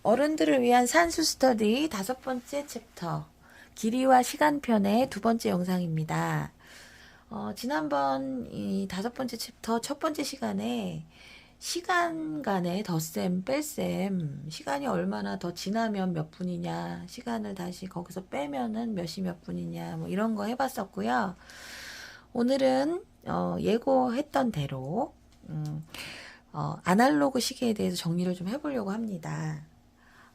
어른들을 위한 산수 스터디 5번째 챕터 길이와 시간편의 2번째 영상입니다. 지난번 이 5번째 챕터 첫 번째 시간에 시간 간의 덧셈, 뺄셈, 시간이 얼마나 더 지나면 몇 분이냐, 시간을 다시 거기서 빼면은 몇이 몇 분이냐, 뭐 이런 거 해봤었고요. 오늘은 예고했던 대로 아날로그 시계에 대해서 정리를 좀 해보려고 합니다.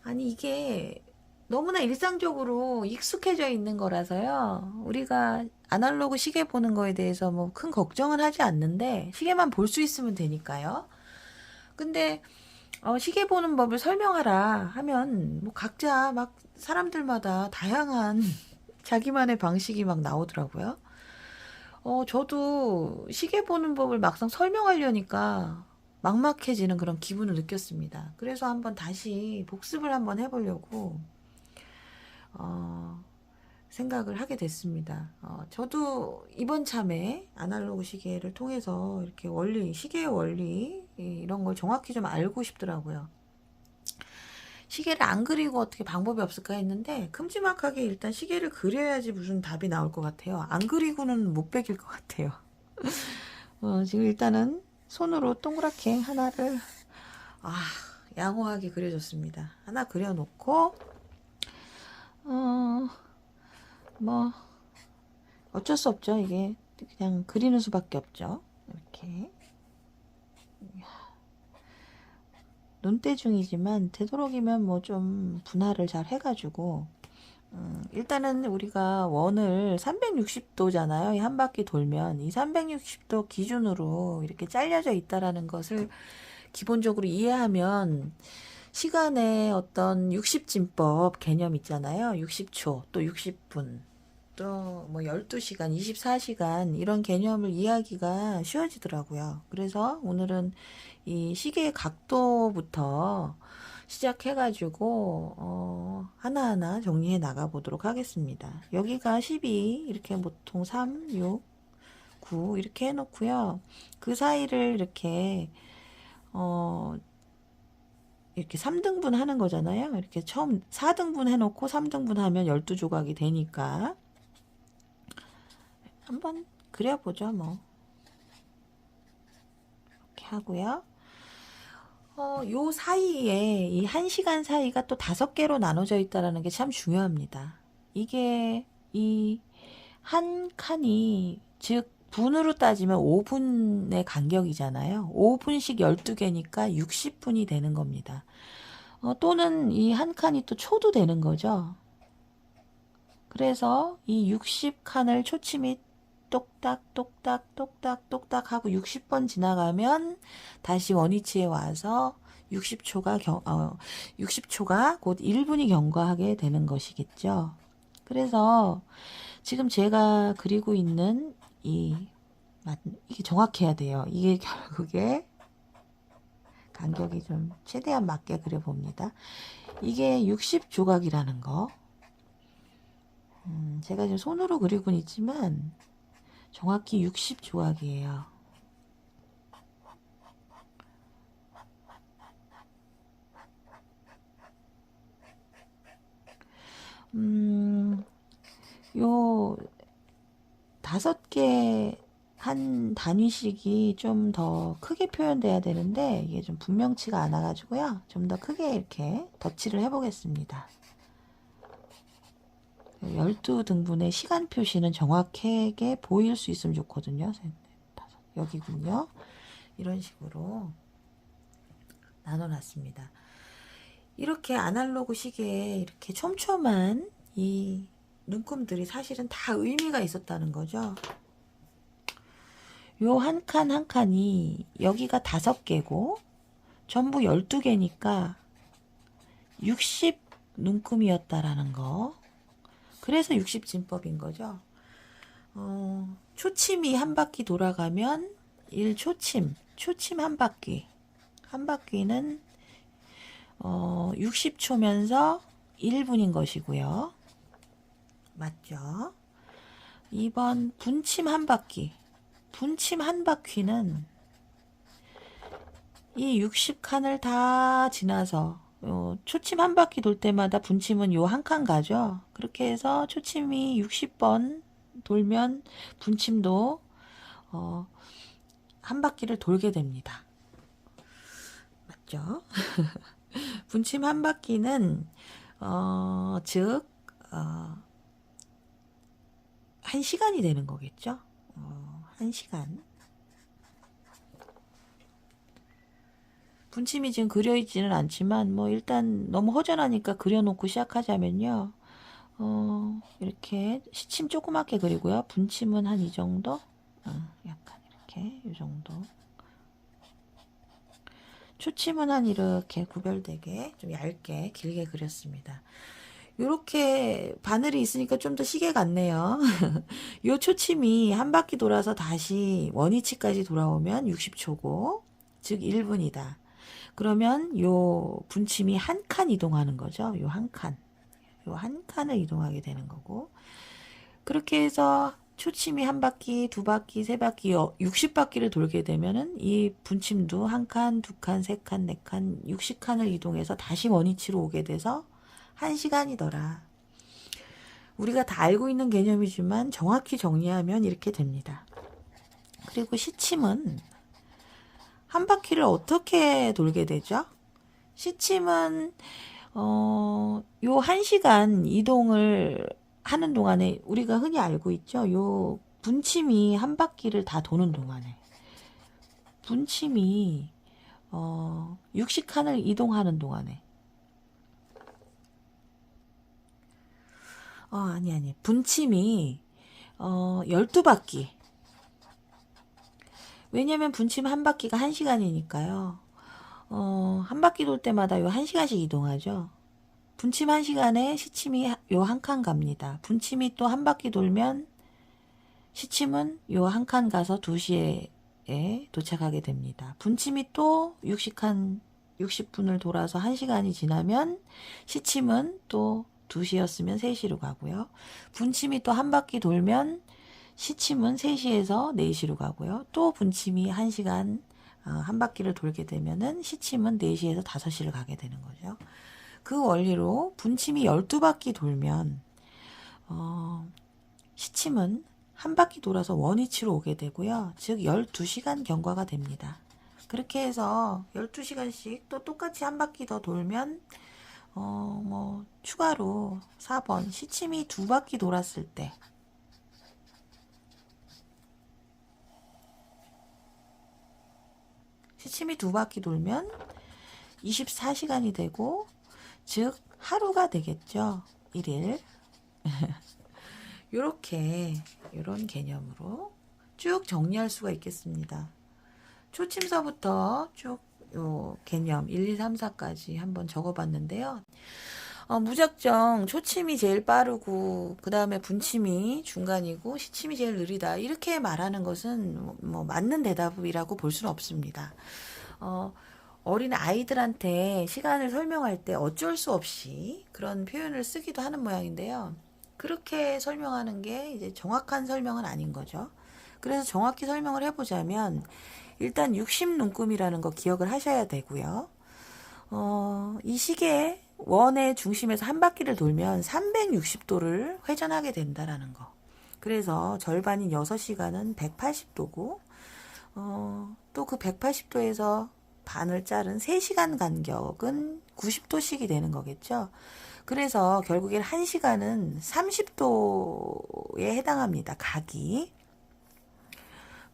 아니 이게 너무나 일상적으로 익숙해져 있는 거라서요. 우리가 아날로그 시계 보는 거에 대해서 뭐 큰 걱정은 하지 않는데 시계만 볼 수 있으면 되니까요. 근데 시계 보는 법을 설명하라 하면 뭐 각자 막 사람들마다 다양한 자기만의 방식이 막 나오더라고요. 저도 시계 보는 법을 막상 설명하려니까 막막해지는 그런 기분을 느꼈습니다. 그래서 한번 다시 복습을 한번 해보려고 생각을 하게 됐습니다. 저도 이번 참에 아날로그 시계를 통해서 이렇게 원리, 시계의 원리 이런 걸 정확히 좀 알고 싶더라고요. 시계를 안 그리고 어떻게 방법이 없을까 했는데 큼지막하게 일단 시계를 그려야지 무슨 답이 나올 것 같아요. 안 그리고는 못 베길 것 같아요. 지금 일단은 손으로 동그랗게 하나를 양호하게 그려줬습니다. 하나 그려놓고 뭐 어쩔 수 없죠. 이게 그냥 그리는 수밖에 없죠. 이렇게 눈대중이지만 되도록이면 뭐 좀 분할을 잘 해가지고 일단은 우리가 원을 360도잖아요. 한 바퀴 돌면 이 360도 기준으로 이렇게 잘려져 있다라는 것을 기본적으로 이해하면 시간의 어떤 60진법 개념 있잖아요. 60초 또 60분 또 뭐 12시간 24시간 이런 개념을 이해하기가 쉬워지더라고요. 그래서 오늘은 이 시계의 각도부터 시작해가지고 하나하나 정리해 나가 보도록 하겠습니다. 여기가 12 이렇게 보통 3, 6, 9 이렇게 해놓고요. 그 사이를 이렇게 이렇게 3등분 하는 거잖아요. 이렇게 처음 4등분 해놓고 3등분 하면 12조각이 되니까 한번 그려보죠. 뭐 이렇게 하고요. 요 사이에 이 1시간 사이가 또 5개로 나눠져 있다는 게 참 중요합니다. 이게 이 한 칸이 즉 분으로 따지면 5분의 간격이잖아요. 5분씩 12개니까 60분이 되는 겁니다. 또는 이 한 칸이 또 초도 되는 거죠. 그래서 이 60칸을 초침이 똑딱 똑딱 똑딱 똑딱 하고 60번 지나가면 다시 원위치에 와서 60초가 곧 1분이 경과하게 되는 것이겠죠. 그래서 지금 제가 그리고 있는 이게 정확해야 돼요. 이게 결국에 간격이 좀 최대한 맞게 그려봅니다. 이게 60조각이라는 거. 제가 지금 손으로 그리고는 있지만 정확히 60조각이에요. 요 5개 한 단위씩이 좀 더 크게 표현돼야 되는데 이게 좀 분명치가 않아 가지고요. 좀 더 크게 이렇게 덧칠을 해 보겠습니다. 12등분의 시간 표시는 정확하게 보일 수 있으면 좋거든요. 여기군요. 이런 식으로 나눠놨습니다. 이렇게 아날로그 시계에 이렇게 촘촘한 이 눈금들이 사실은 다 의미가 있었다는 거죠. 요 한 칸 한 칸이 여기가 5개고 전부 12개니까 60 눈금이었다라는 거. 그래서 60진법인 거죠. 초침이 한 바퀴 돌아가면 1초침, 초침 한 바퀴. 한 바퀴는 60초면서 1분인 것이고요. 맞죠? 2번 분침 한 바퀴. 분침 한 바퀴는 이 60칸을 다 지나서 초침 한 바퀴 돌 때마다 분침은 요 한 칸 가죠. 그렇게 해서 초침이 60번 돌면 분침도 한 바퀴를 돌게 됩니다. 맞죠? 분침 한 바퀴는 즉 1시간이 되는 거겠죠. 1시간. 분침이 지금 그려있지는 않지만 뭐 일단 너무 허전하니까 그려놓고 시작하자면요. 이렇게 시침 조그맣게 그리고요. 분침은 한 이 정도? 약간 이렇게 이 정도. 초침은 한 이렇게 구별되게 좀 얇게 길게 그렸습니다. 요렇게 바늘이 있으니까 좀 더 시계 같네요. 요 초침이 한 바퀴 돌아서 다시 원위치까지 돌아오면 60초고 즉 1분이다. 그러면 요 분침이 한 칸 이동하는 거죠. 요 한 칸. 요 한 칸을 이동하게 되는 거고 그렇게 해서 초침이 한 바퀴, 두 바퀴, 세 바퀴, 60바퀴를 돌게 되면은 이 분침도 한 칸, 두 칸, 세 칸, 네 칸, 60칸을 이동해서 다시 원위치로 오게 돼서 1시간이더라. 우리가 다 알고 있는 개념이지만 정확히 정리하면 이렇게 됩니다. 그리고 시침은 한 바퀴를 어떻게 돌게 되죠? 시침은 요 1시간 이동을 하는 동안에 우리가 흔히 알고 있죠. 요 분침이 한 바퀴를 다 도는 동안에 분침이 60칸을 이동하는 동안에 아니 분침이 12바퀴 왜냐면 분침 한 바퀴가 1시간이니까요. 한 바퀴 돌 때마다 요 1시간씩 이동하죠. 분침 1시간에 시침이 요 한 칸 갑니다. 분침이 또 한 바퀴 돌면 시침은 요 한 칸 가서 2시에 도착하게 됩니다. 분침이 또 60칸 60분을 돌아서 1시간이 지나면 시침은 또 2시였으면 3시로 가고요. 분침이 또 한 바퀴 돌면 시침은 3시에서 4시로 가고요. 또 분침이 1시간 한 바퀴를 돌게 되면은 시침은 4시에서 5시를 가게 되는 거죠. 그 원리로 분침이 12바퀴 돌면 시침은 한 바퀴 돌아서 원위치로 오게 되고요. 즉 12시간 경과가 됩니다. 그렇게 해서 12시간씩 또 똑같이 한 바퀴 더 돌면 뭐 추가로 4번 시침이 2바퀴 돌았을 때 시침이 2바퀴 돌면 24시간이 되고 즉 하루가 되겠죠. 1일 요렇게 이런 개념으로 쭉 정리할 수가 있겠습니다. 초침서부터 쭉 요 개념 1, 2, 3, 4까지 한번 적어봤는데요. 무작정 초침이 제일 빠르고 그 다음에 분침이 중간이고 시침이 제일 느리다 이렇게 말하는 것은 뭐 맞는 대답이라고 볼 수는 없습니다. 어린 아이들한테 시간을 설명할 때 어쩔 수 없이 그런 표현을 쓰기도 하는 모양인데요. 그렇게 설명하는 게 이제 정확한 설명은 아닌 거죠. 그래서 정확히 설명을 해보자면 일단 60눈금이라는 거 기억을 하셔야 되고요. 이 시계 원의 중심에서 한 바퀴를 돌면 360도를 회전하게 된다라는 거. 그래서 절반인 6시간은 180도고 또 그 180도에서 반을 자른 3시간 간격은 90도씩이 되는 거겠죠. 그래서 결국엔 1시간은 30도에 해당합니다. 각이.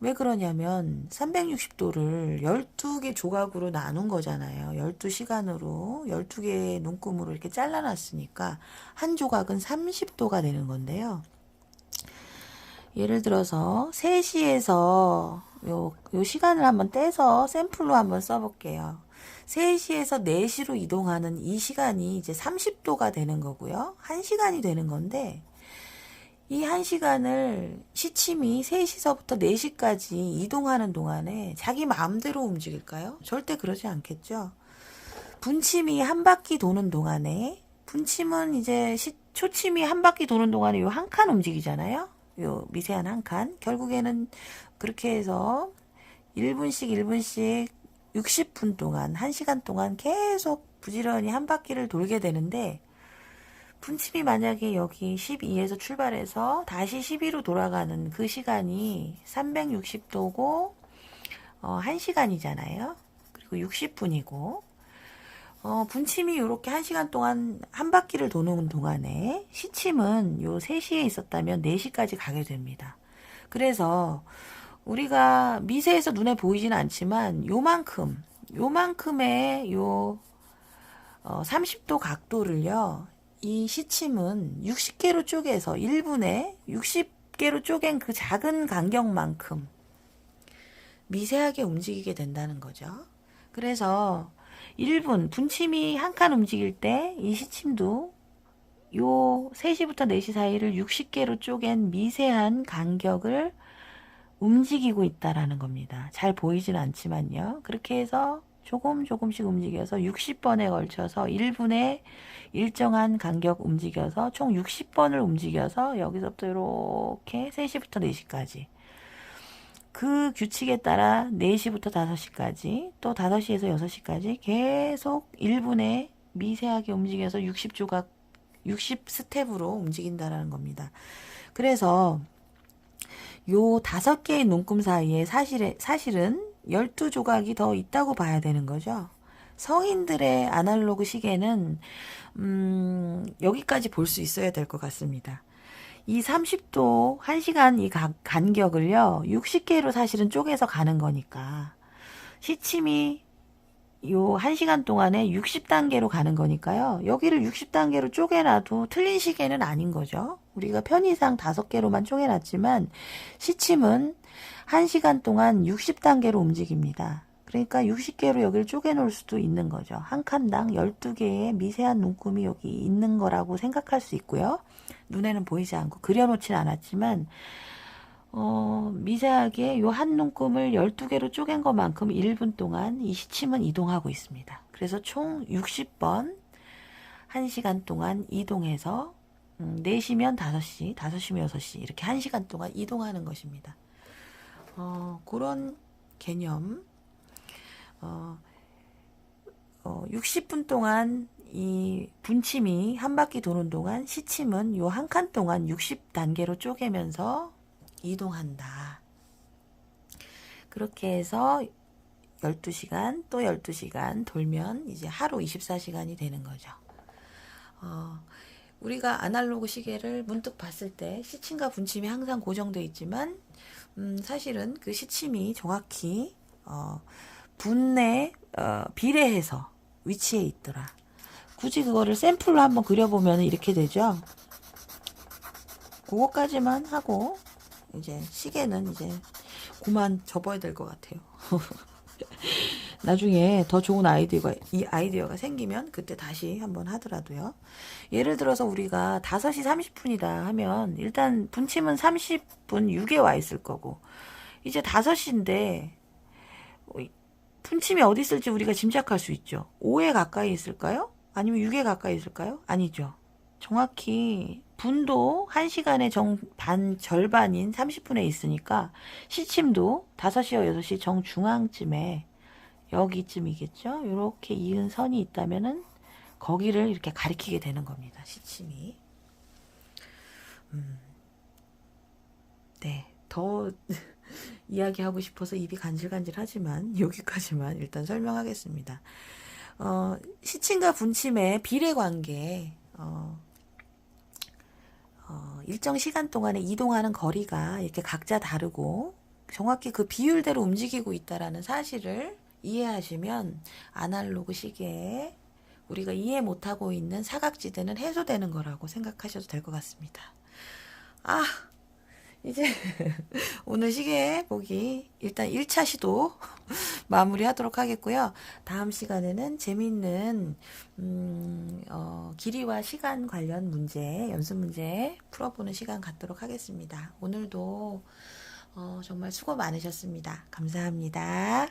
왜 그러냐면 360도를 12개 조각으로 나눈 거잖아요. 12시간으로 12개의 눈금으로 이렇게 잘라놨으니까 한 조각은 30도가 되는 건데요. 예를 들어서 3시에서 요 시간을 한번 떼서 샘플로 한번 써볼게요. 3시에서 4시로 이동하는 이 시간이 이제 30도가 되는 거고요. 1시간이 되는 건데 이 1시간을 시침이 3시서부터 4시까지 이동하는 동안에 자기 마음대로 움직일까요? 절대 그러지 않겠죠. 분침이 한 바퀴 도는 동안에 분침은 이제 초침이 한 바퀴 도는 동안에 요 한 칸 움직이잖아요. 요 미세한 한 칸. 결국에는 그렇게 해서 1분씩 60분 동안 1시간 동안 계속 부지런히 한 바퀴를 돌게 되는데, 분침이 만약에 여기 12에서 출발해서 다시 12로 돌아가는 그 시간이 360도고 1시간이잖아요. 그리고 60분이고 분침이 이렇게 1시간 동안 한 바퀴를 도는 동안에 시침은 요 3시에 있었다면 4시까지 가게 됩니다. 그래서 우리가 미세해서 눈에 보이지는 않지만 요만큼의 요 30도 각도를요, 이 시침은 60개로 쪼개서 1분에 60개로 쪼갠 그 작은 간격만큼 미세하게 움직이게 된다는 거죠. 그래서 1분, 분침이 한 칸 움직일 때 이 시침도 요 3시부터 4시 사이를 60개로 쪼갠 미세한 간격을 움직이고 있다라는 겁니다. 잘 보이진 않지만요. 그렇게 해서 조금씩 움직여서 60번에 걸쳐서 1분에 일정한 간격 움직여서 총 60번을 움직여서 여기서부터 이렇게 3시부터 4시까지 그 규칙에 따라 4시부터 5시까지 또 5시에서 6시까지 계속 1분에 미세하게 움직여서 60조각 60스텝으로 움직인다라는 겁니다. 그래서 요 5개의 눈금 사이에 사실은 12조각이 더 있다고 봐야 되는 거죠. 성인들의 아날로그 시계는 여기까지 볼 수 있어야 될 것 같습니다. 이 30도 1시간 이 간격을요 60개로 사실은 쪼개서 가는 거니까 시침이 요 1시간 동안에 60단계로 가는 거니까요. 여기를 60단계로 쪼개놔도 틀린 시계는 아닌 거죠. 우리가 편의상 5개로만 쪼개놨지만 시침은 1시간 동안 60단계로 움직입니다. 그러니까 60개로 여기를 쪼개놓을 수도 있는 거죠. 한 칸당 12개의 미세한 눈금이 여기 있는 거라고 생각할 수 있고요. 눈에는 보이지 않고 그려놓진 않았지만 미세하게 요 한 눈금을 12개로 쪼갠 것만큼 1분 동안 이 시침은 이동하고 있습니다. 그래서 총 60번 1시간 동안 이동해서 4시면 5시, 5시면 6시 이렇게 1시간 동안 이동하는 것입니다. 그런 개념 60분 동안 이 분침이 한 바퀴 도는 동안 시침은 요 한 칸 동안 60단계로 쪼개면서 이동한다. 그렇게 해서 12시간 또 12시간 돌면 이제 하루 24시간이 되는 거죠. 우리가 아날로그 시계를 문득 봤을 때 시침과 분침이 항상 고정되어 있지만 사실은 그 시침이 정확히 분에 비례해서 위치해 있더라. 굳이 그거를 샘플로 한번 그려보면 이렇게 되죠. 그거까지만 하고 이제 시계는 이제 그만 접어야 될 것 같아요. 나중에 더 좋은 아이디어가 생기면 그때 다시 한번 하더라도요. 예를 들어서 우리가 5시 30분이다 하면 일단 분침은 30분 6에 와 있을 거고 이제 5시인데 분침이 어디 있을지 우리가 짐작할 수 있죠. 5에 가까이 있을까요? 아니면 6에 가까이 있을까요? 아니죠. 정확히 분도 1시간의 절반인 30분에 있으니까 시침도 5시와 6시 정중앙쯤에 여기쯤이겠죠. 이렇게 이은 선이 있다면은 거기를 이렇게 가리키게 되는 겁니다. 시침이. 네. 더 이야기하고 싶어서 입이 간질간질하지만 여기까지만 일단 설명하겠습니다. 시침과 분침의 비례관계 일정 시간 동안에 이동하는 거리가 이렇게 각자 다르고 정확히 그 비율대로 움직이고 있다라는 사실을 이해하시면 아날로그 시계에 우리가 이해 못하고 있는 사각지대는 해소되는 거라고 생각하셔도 될 것 같습니다. 이제 오늘 시계 보기 일단 1차 시도 마무리하도록 하겠고요. 다음 시간에는 재미있는 길이와 시간 관련 문제, 연습 문제 풀어보는 시간 갖도록 하겠습니다. 오늘도 정말 수고 많으셨습니다. 감사합니다.